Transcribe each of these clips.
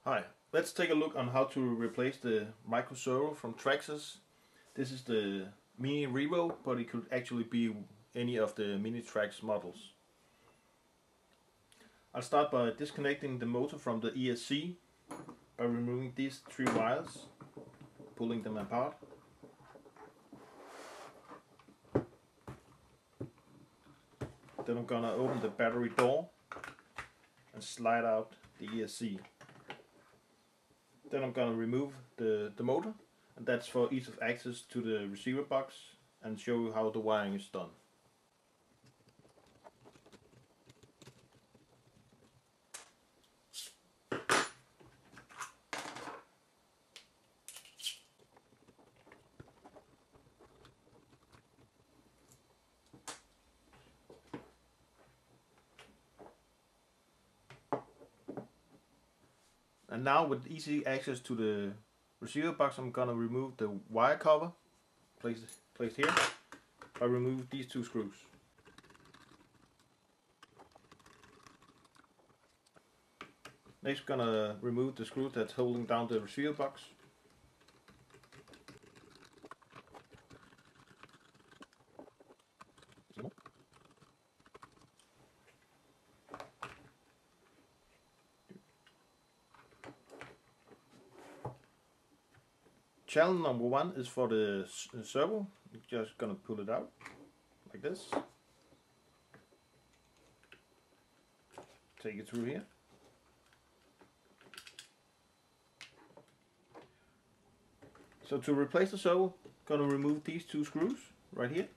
Hi, let's take a look on how to replace the micro servo from Traxxas. This is the mini Revo, but it could actually be any of the mini Trax models. I'll start by disconnecting the motor from the ESC by removing these three wires, pulling them apart. Then I'm gonna open the battery door and slide out the ESC. Then I'm gonna remove the motor, and that's for ease of access to the receiver box, and show you how the wiring is done. And now, with easy access to the receiver box, I'm gonna remove the wire cover placed here. I remove these two screws. Next, we're gonna remove the screw that's holding down the receiver box. Channel number 1 is for the servo. I'm just gonna pull it out like this. Take it through here. So to replace the servo, gonna remove these two screws right here.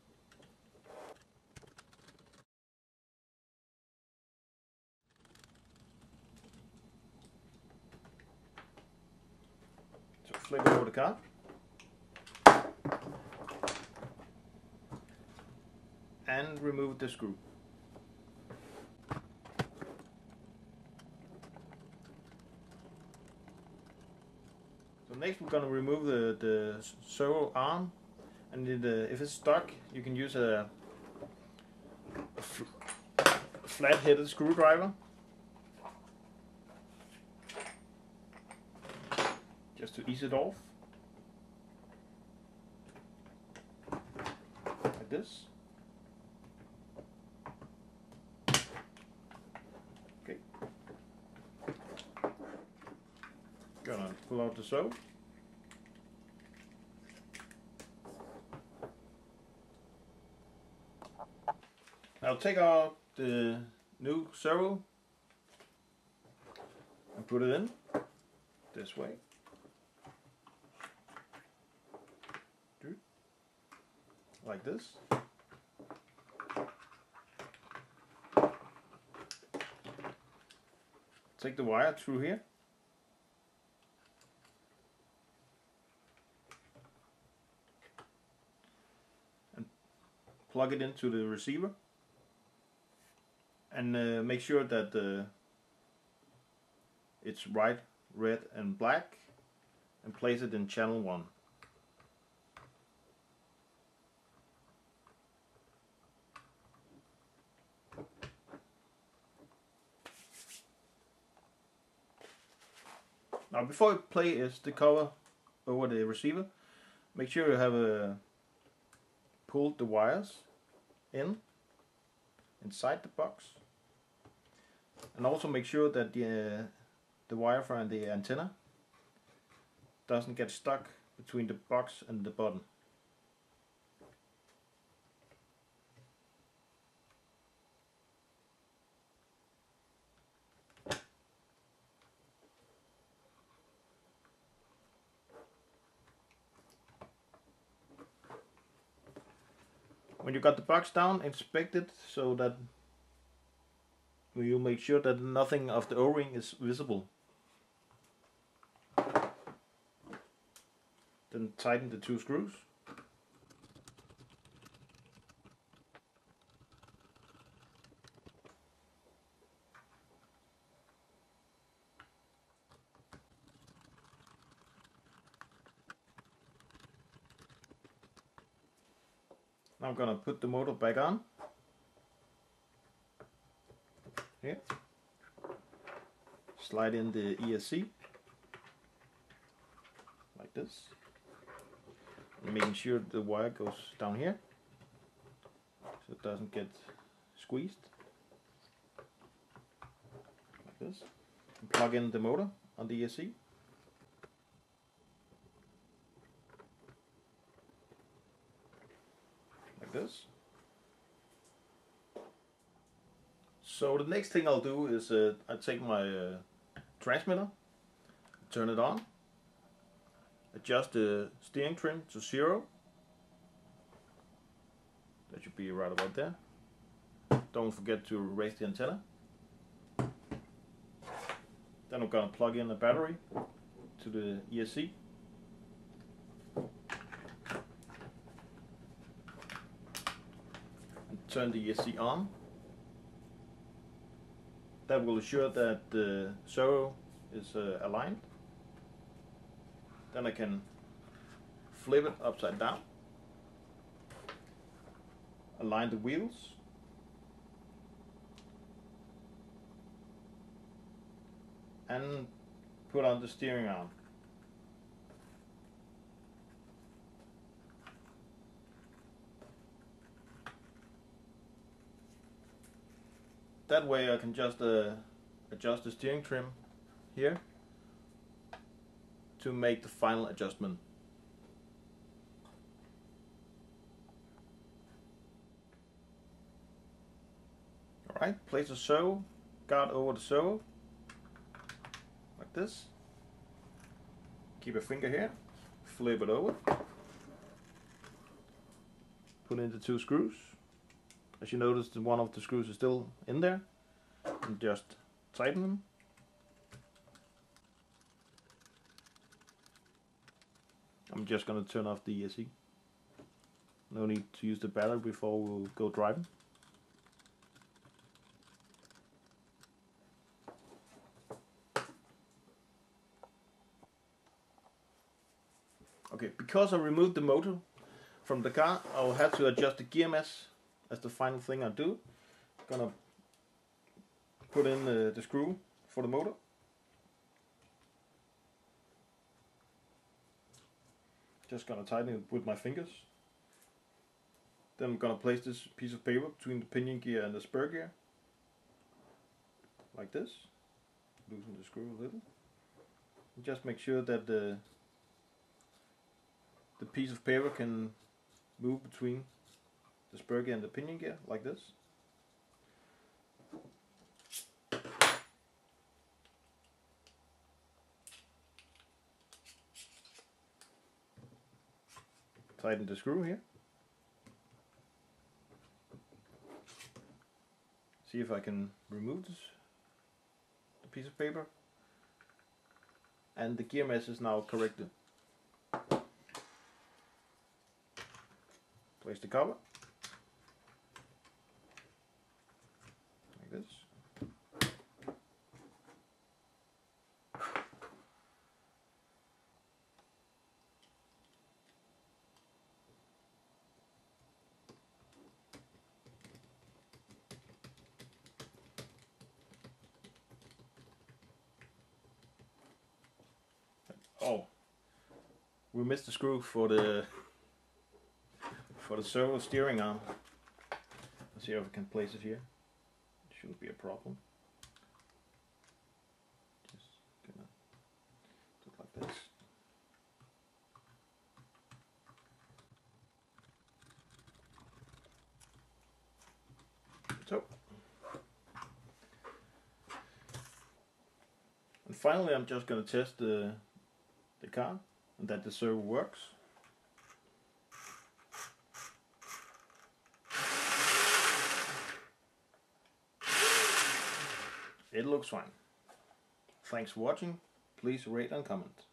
So flip over the card. And remove the screw. So next we're gonna remove the servo arm, and if it's stuck, you can use a flat-headed screwdriver. Just to ease it off. Like this. Okay. Gonna pull out the servo. I'll take out the new servo and put it in this way. Like this. Take the wire through here. And plug it into the receiver. And make sure that it's white, red and black, and place it in channel 1. Now before you place the cover over the receiver, make sure you have pulled the wires inside the box, and also make sure that the wire from the antenna doesn't get stuck between the box and the button. When you got the box down, inspect it so that you make sure that nothing of the O-ring is visible. Then tighten the two screws. Now I'm gonna put the motor back on. Here. Slide in the ESC. like this. And making sure the wire goes down here so it doesn't get squeezed. Like this. And plug in the motor on the ESC. Like this. So the next thing I'll do is I take my transmitter, turn it on, adjust the steering trim to 0. That should be right about there. Don't forget to raise the antenna. Then I'm gonna plug in a battery to the ESC. And turn the ESC on. That will ensure that the servo is aligned. Then I can flip it upside down, align the wheels, and put on the steering arm. That way I can just adjust the steering trim here to make the final adjustment. Alright, place a servo guard over the servo, like this. Keep a finger here, flip it over, put in the 2 screws. As you notice, one of the screws is still in there, and just tighten them. I'm just going to turn off the ESC. No need to use the battery before we'll go driving. Okay, because I removed the motor from the car, I'll have to adjust the gear mesh as the final thing I do. Gonna put in the screw for the motor. Just gonna tighten it with my fingers. Then I'm gonna place this piece of paper between the pinion gear and the spur gear. Like this. Loosen the screw a little. And just make sure that the piece of paper can move between the spur gear and the pinion gear, like this. Tighten the screw here. See if I can remove the piece of paper. And the gear mesh is now corrected. Place the cover. Like this. Oh, we missed the screw for the servo steering arm. Let's see if I can place it here. It shouldn't be a problem. Just gonna do it like this. So, and finally I'm just gonna test the car and that the servo works. It looks fine. Thanks for watching. Please rate and comment.